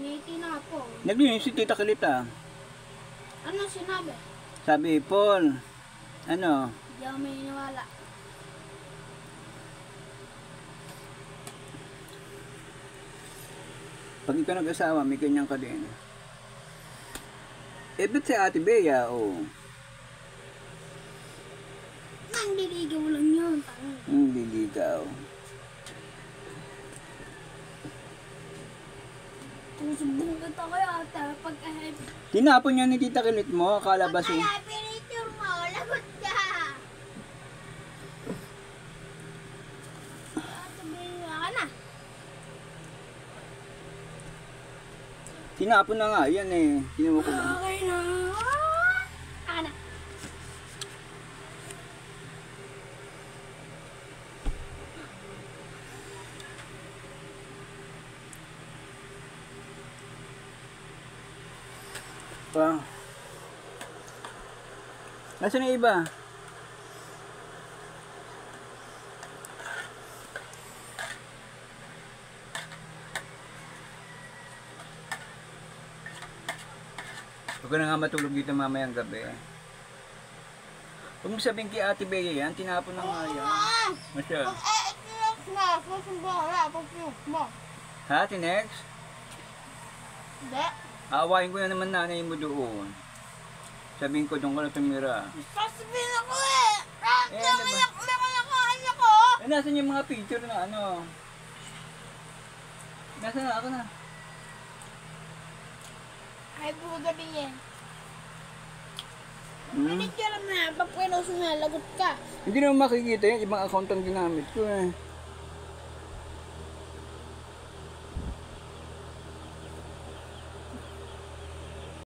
may tinapon. Naglinis si Tita Kilita. Ano sinabi? Sabi, Paul, ano? Hindi ako may iniwala. Pag ikaw nag-asawa, may ganyan ka din. Eh, ba't si Ate Bea, oh? Nang diligaw lang yun. Liligaw. Kung sumbong kita kay ate, pag-ahip. Tinapon niya ni Tita Kilit mo, akala ba si... Pag-ahipinator mo, lagot ka. Sabihin ka na. Tinapon na nga, yan eh. Kinuha ko lang. Okay na. Ka na. Pa. Nasaan yung iba? Huwag ka na nga matulog dito mamayang gabi. Huwag mo sabihin kay Ate Bea yan, tinapon na nga yan. Masya. Pag-iikilos mo, susumbong wala. Pag-iikilos mo. Ha, Tinex? Hindi. Aawain ko na naman nanay mo doon. Sabihin ko doon ka na tumira. Sasabihin ako eh. Eh, ano ba? Nakalakahan ako. Eh, nasan yung mga picture na ano? Nasaan na? Ako na. Ay, bugabihin. Hmm? Hindi ka naman. Pag pinost mo, lagot ka. Hindi naman makikita yan. Ibang account ang ginamit ko eh.